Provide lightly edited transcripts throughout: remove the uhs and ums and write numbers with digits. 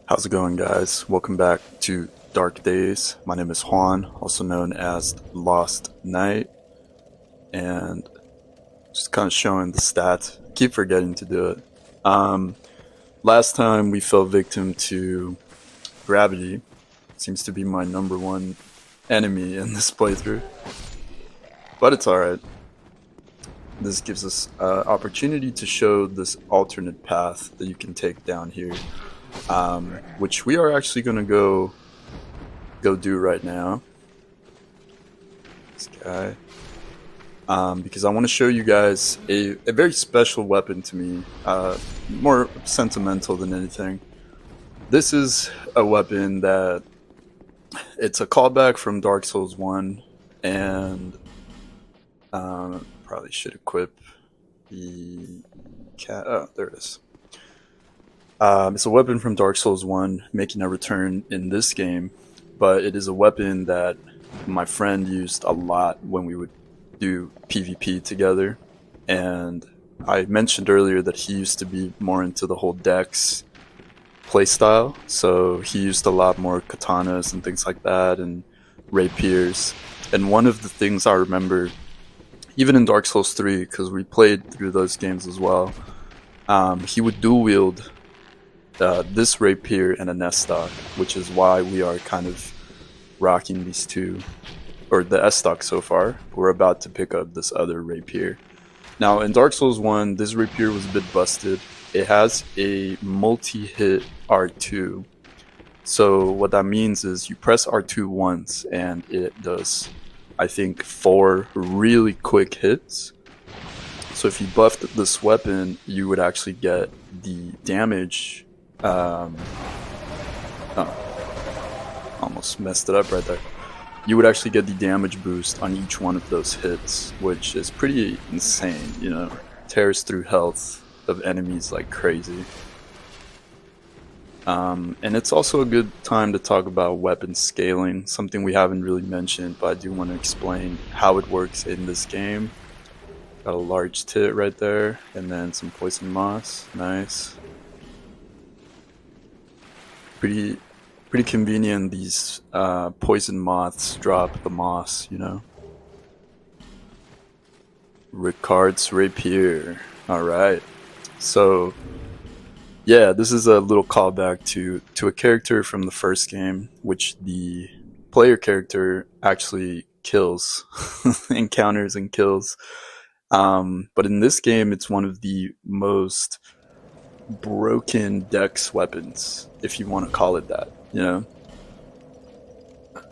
How's it going, guys? Welcome back to Dark Days. My name is Juan, also known as Lost Knight, and just kind of showing the stats. Keep forgetting to do it. Um, Last time we fell victim to gravity. Seems to be my number one enemy in this playthrough, but it's alright. This gives us opportunity to show this alternate path that you can take down here, which we are actually going to go do right now. This guy, because I want to show you guys a very special weapon to me, more sentimental than anything. This is a weapon that it's a callback from Dark Souls 1, and probably should equip the cat. Oh, there it is. It's a weapon from Dark Souls 1 making a return in this game, but it is a weapon that my friend used a lot when we would do PvP together. And I mentioned earlier that he used to be more into the whole Dex playstyle, so he used a lot more katanas and things like that, and rapiers. And one of the things I remember, even in Dark Souls 3, because we played through those games as well, he would dual wield this rapier and a nest stock, which is why we are kind of rocking these two, or the S stock so far. We're about to pick up this other rapier. Now, in Dark Souls 1, this rapier was a bit busted. It has a multi-hit R2. So what that means is you press R2 once and it does, I think, 4 really quick hits. So if you buffed this weapon, you would actually get the damage. Oh, almost messed it up right there. You would actually get the damage boost on each one of those hits, which is pretty insane, you know. Tears through health of enemies like crazy. And it's also a good time to talk about weapon scaling, something we haven't really mentioned, but I do want to explain how it works in this game. Got a large tit right there, and then some poison moss. Nice. Pretty convenient. These poison moths drop the moss, you know. Ricard's rapier. Alright. So yeah, this is a little callback to a character from the first game, which the player character actually kills, encounters and kills. But in this game, it's one of the most broken Dex weapons, if you want to call it that, you know.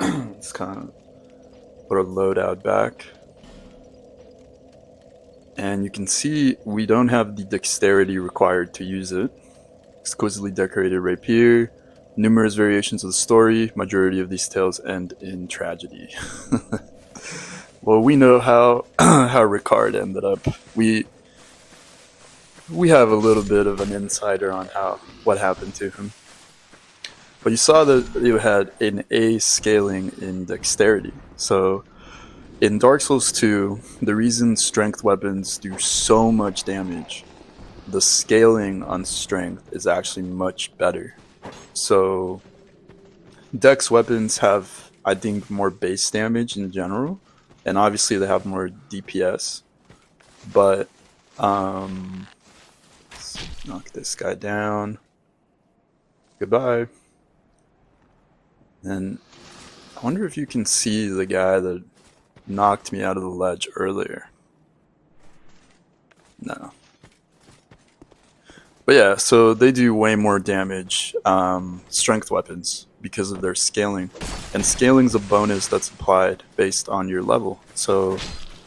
Let's kind of put our loadout back. And you can see we don't have the dexterity required to use it. Exquisitely decorated rapier, numerous variations of the story, majority of these tales end in tragedy. Well, we know how Ricard ended up. We have a little bit of an insider on what happened to him. But you saw that you had an A scaling in dexterity. So in Dark Souls 2, the reason strength weapons do so much damage, the scaling on strength is actually much better. So Dex weapons have, I think, more base damage in general, and obviously they have more DPS. But let's knock this guy down. Goodbye. And I wonder if you can see the guy that knocked me out of the ledge earlier. No. But yeah, so they do way more damage, strength weapons, because of their scaling. And scaling's a bonus that's applied based on your level. So,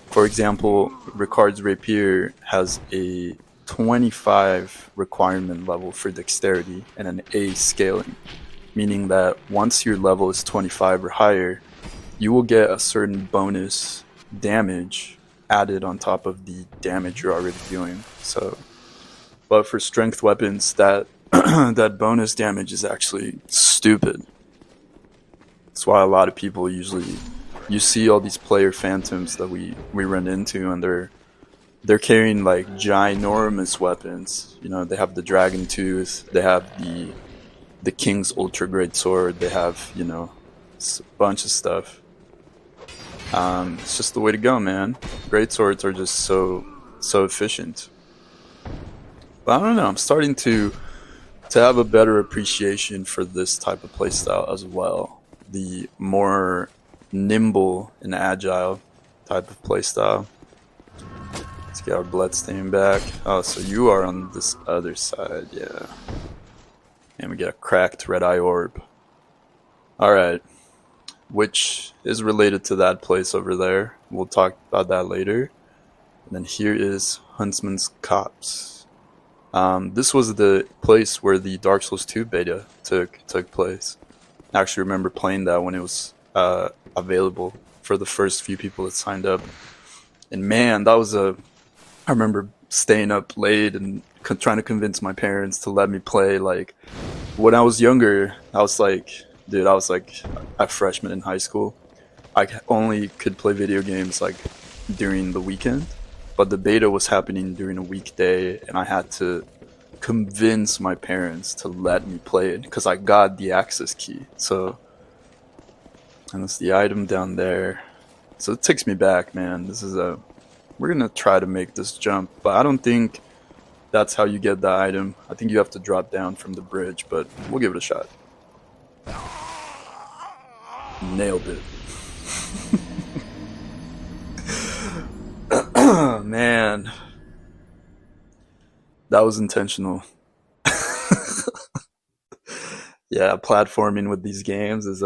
for example, Ricard's rapier has a 25 requirement level for dexterity and an A scaling, meaning that once your level is 25 or higher, you will get a certain bonus damage added on top of the damage you're already doing. So, but for strength weapons, that that bonus damage is actually stupid. That's why a lot of people you see all these player phantoms that we run into, and they're carrying like ginormous weapons. You know, they have the dragon tooth, they have the the King's Ultra Great Sword. They have, you know, a bunch of stuff. It's just the way to go, man. Great swords are just so efficient. But I don't know. I'm starting to have a better appreciation for this type of playstyle as well. The more nimble and agile type of playstyle. Let's get our bloodstain back. Oh, so you are on this other side, yeah. And we get a cracked red eye orb. Alright. Which is related to that place over there. We'll talk about that later. And then here is Huntsman's Copse. This was the place where the Dark Souls 2 beta took place. I actually remember playing that when it was available for the first few people that signed up. And man, that was I remember staying up late and trying to convince my parents to let me play. Like, when I was younger, I was like a freshman in high school. I only could play video games like during the weekend, but the beta was happening during a weekday, and I had to convince my parents to let me play it because I got the access key. So, and that's the item down there. So it takes me back, man. This is we're gonna try to make this jump, but I don't think that's how you get the item. I think you have to drop down from the bridge, but we'll give it a shot. Nailed it. Man, that was intentional. Yeah, platforming with these games is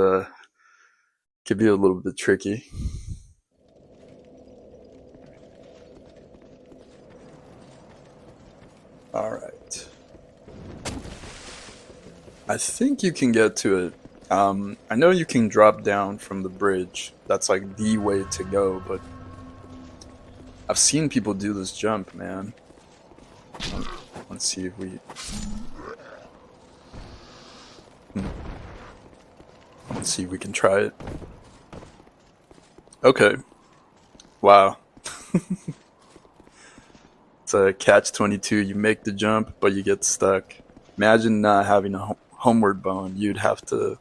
could be a little bit tricky. All right. I think you can get to it. I know you can drop down from the bridge. That's like the way to go, but I've seen people do this jump, man. Let's see if we... Let's see if we can try it. Okay. Wow. It's a catch-22. You make the jump, but you get stuck. Imagine not having a homeward bone. You'd have to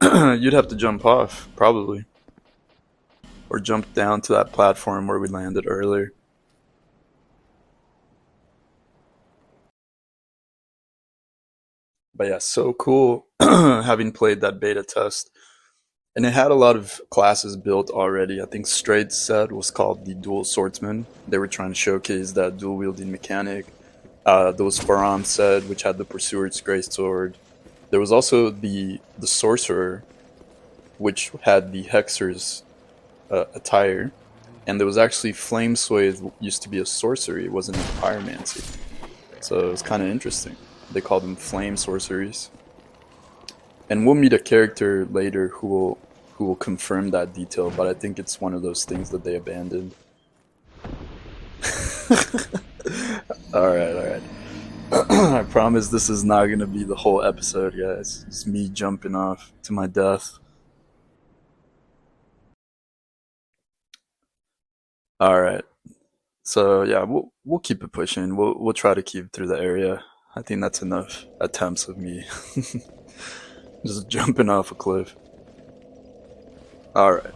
you'd have to jump off, probably. Or jump down to that platform where we landed earlier. But yeah, so cool having played that beta test. And it had a lot of classes built already. I think Straight's set was called the Dual Swordsman. They were trying to showcase that dual wielding mechanic. There was Faram set, which had the Pursuer's Greatsword. There was also the Sorcerer, which had the Hexer's attire. And there was actually Flame Swathe used to be a sorcery, it wasn't a pyromancy. So it was kind of interesting. They called them flame sorceries. And we'll meet a character later who will confirm that detail, but I think it's one of those things that they abandoned. Alright. I promise this is not gonna be the whole episode, guys. It's me jumping off to my death. Alright. So yeah, we'll keep it pushing. We'll try to keep through the area. I think that's enough attempts of me just jumping off a cliff. Alright.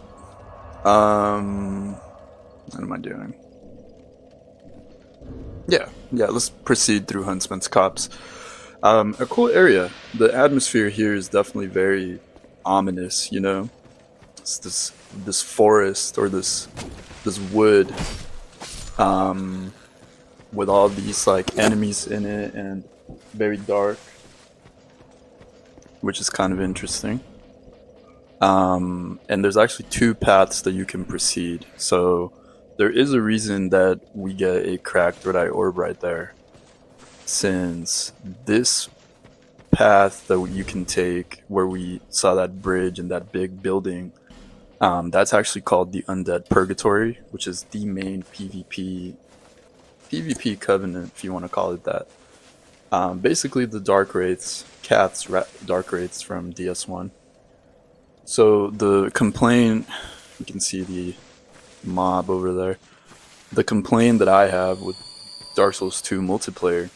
What am I doing? Yeah, let's proceed through Huntsman's Copse. A cool area. The atmosphere here is definitely very ominous, you know? It's this forest or this wood with all these like enemies in it and very dark, which is kind of interesting. And there's actually two paths that you can proceed. So there is a reason that we get a cracked red eye orb right there, since this path that you can take where we saw that bridge and that big building, that's actually called the Undead Purgatory, which is the main PvP covenant, if you want to call it that. Basically the Dark Wraiths, Dark Wraiths from DS1. So the complaint, you can see the mob over there. The complaint that I have with Dark Souls 2 multiplayer,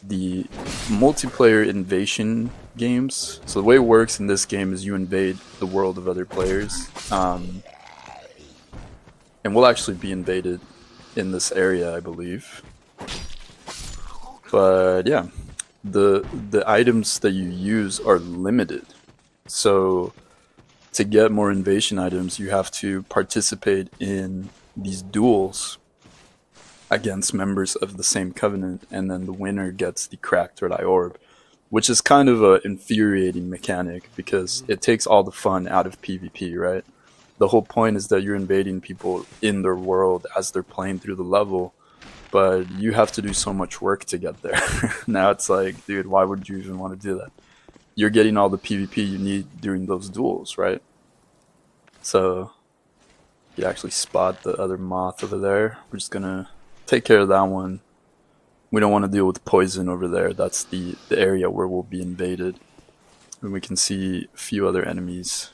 the multiplayer invasion games. So the way it works in this game is you invade the world of other players, and we'll actually be invaded in this area, I believe. But yeah, the items that you use are limited. So to get more invasion items, you have to participate in these duels against members of the same covenant, and then the winner gets the cracked red eye orb, which is kind of a infuriating mechanic because it takes all the fun out of PvP, right? The whole point is that you're invading people in their world as they're playing through the level, but you have to do so much work to get there. Now it's like, dude, why would you even want to do that? You're getting all the PvP you need during those duels, right? So you actually spot the other moth over there. We're just gonna take care of that one. We don't want to deal with poison over there. That's the area where we'll be invaded. And we can see a few other enemies.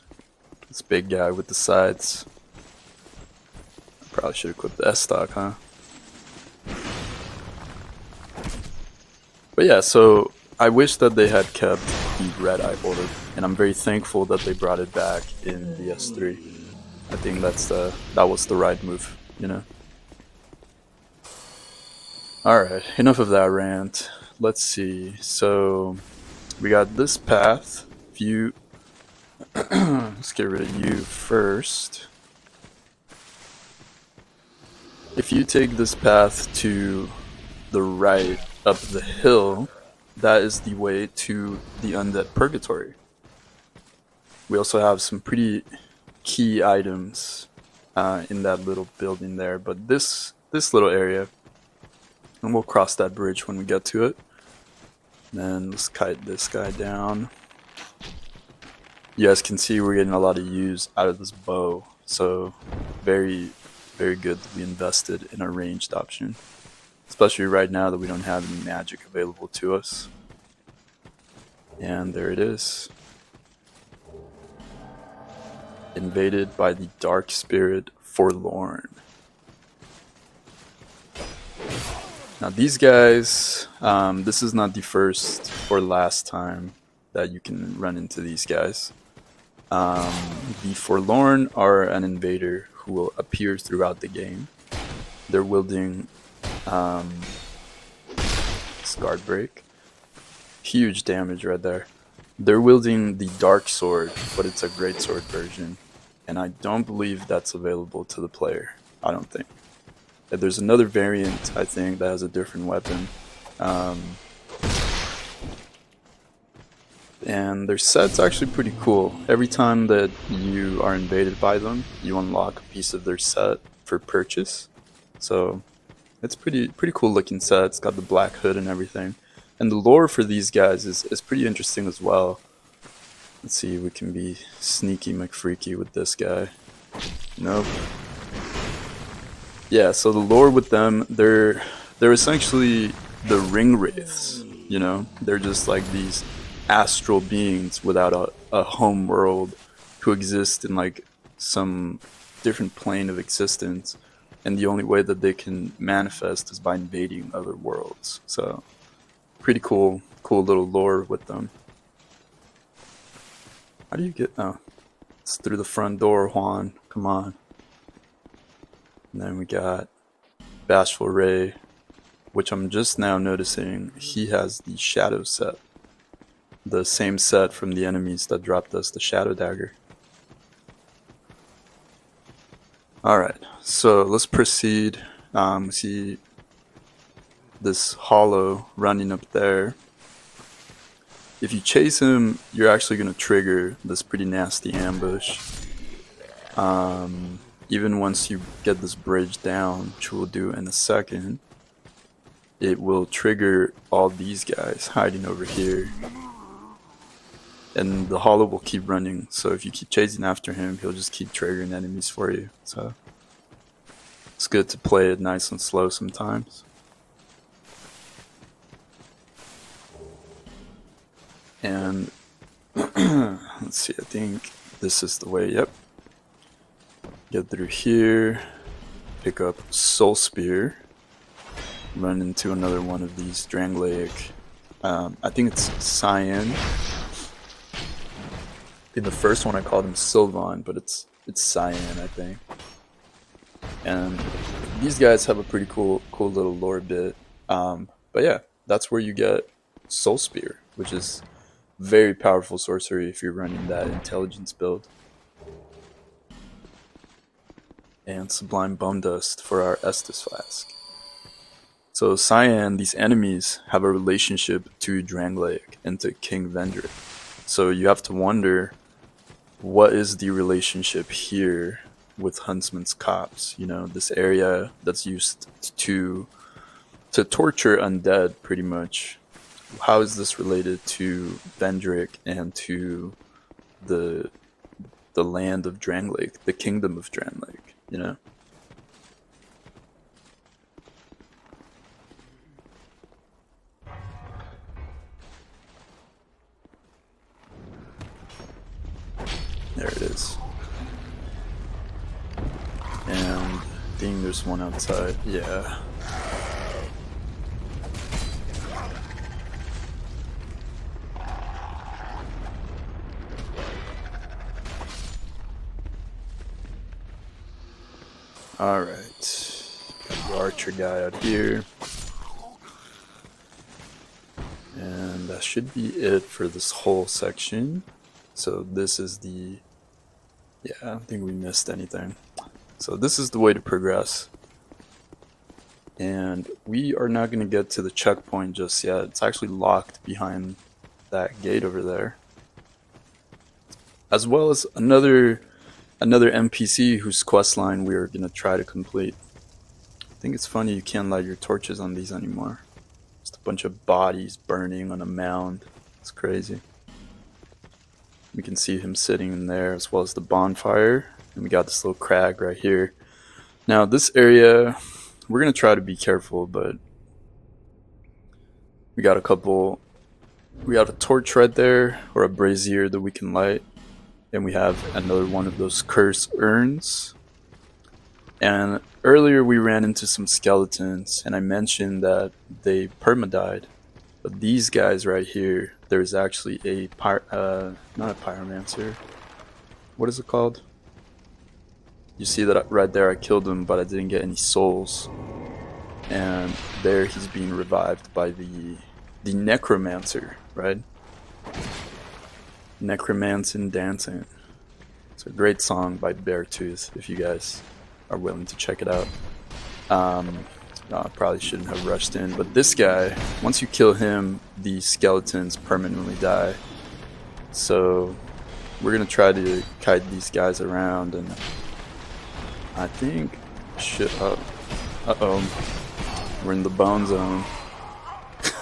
This big guy with the sides. Probably should equip the S-Stock, huh? But yeah, so I wish that they had kept the red eye orb, and I'm very thankful that they brought it back in the S3. I think that was the right move, you know? Alright, enough of that rant. Let's see. So we got this path. If you let's get rid of you first. If you take this path to the right up the hill, that is the way to the Undead Purgatory. We also have some pretty key items in that little building there, but this little area, and we'll cross that bridge when we get to it. Then let's kite this guy down. You guys can see we're getting a lot of use out of this bow, so very, very good that we invested in a ranged option, especially right now that we don't have any magic available to us. And there it is. Invaded by the Dark Spirit Forlorn. Now these guys, this is not the first or last time that you can run into these guys. The Forlorn are an invader who will appear throughout the game. They're wielding Scarred Break. Huge damage right there. They're wielding the Dark Sword, but it's a Great Sword version. And I don't believe that's available to the player. I don't think. There's another variant, I think, that has a different weapon. And their set's actually pretty cool. Every time that you are invaded by them, you unlock a piece of their set for purchase. So it's pretty cool looking set. It's got the black hood and everything. And the lore for these guys is pretty interesting as well. Let's see if we can be sneaky McFreaky with this guy. Nope. Yeah, so the lore with them, they're essentially the ring wraiths, you know? They're just like these astral beings without a home world who exist in like some different plane of existence, and the only way that they can manifest is by invading other worlds. So pretty cool little lore with them. How do you get... oh, it's through the front door, Juan. Come on. And then we got Bashful Ray, which I'm just now noticing he has the Shadow set. The same set from the enemies that dropped us the Shadow Dagger. Alright, so let's proceed. We see this hollow running up there. If you chase him, you're actually going to trigger this pretty nasty ambush. Even once you get this bridge down, which we'll do in a second, it will trigger all these guys hiding over here. And the hollow will keep running, so if you keep chasing after him, he'll just keep triggering enemies for you. So it's good to play it nice and slow sometimes. And let's see, I think this is the way. Yep. Get through here, pick up Soul Spear, run into another one of these Dranglaic I think it's Cyan. In the first one, I called him Sylvan, but it's Cyan, I think. And these guys have a pretty cool little lore bit. But yeah, that's where you get Soul Spear, which is very powerful sorcery if you're running that intelligence build. And Sublime Bone Dust for our Estus Flask. So Cyan, these enemies have a relationship to Drangleic and to King Vendrick. So you have to wonder, what is the relationship here with Huntsman's Copse? You know, this area that's used to torture undead, pretty much. How is this related to Vendrick and to the land of Drangleic, the kingdom of Drangleic? You know. There it is. And I think there's one outside. Yeah. Alright. Got the archer guy out here. And that should be it for this whole section. So this is the... Yeah, I don't think we missed anything. So this is the way to progress. And we are not going to get to the checkpoint just yet. It's actually locked behind that gate over there. As well as another NPC whose questline we're going to try to complete. I think it's funny you can't light your torches on these anymore. Just a bunch of bodies burning on a mound. It's crazy. We can see him sitting in there, as well as the bonfire. And we got this little crag right here. Now this area, we're going to try to be careful, but we got a torch right there, or a brazier that we can light. And we have another one of those curse urns. And earlier we ran into some skeletons, and I mentioned that they perma-died. But these guys right here, there's actually not a pyromancer. What is it called? You see that right there, I killed him, but I didn't get any souls. And there he's being revived by the necromancer, right? Necromancing Dancing. It's a great song by Beartooth, if you guys are willing to check it out. No, I probably shouldn't have rushed in, but this guy, once you kill him, the skeletons permanently die. So we're gonna try to kite these guys around, and I think shit up. We're in the bone zone.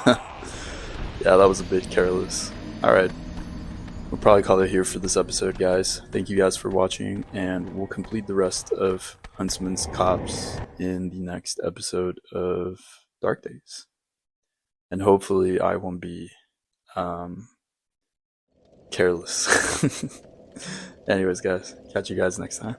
Yeah, that was a bit careless. Alright, we'll probably call it here for this episode, guys. Thank you guys for watching, and we'll complete the rest of Huntsman's Copse in the next episode of Dark Days. And hopefully I won't be careless. Anyways, guys, catch you guys next time.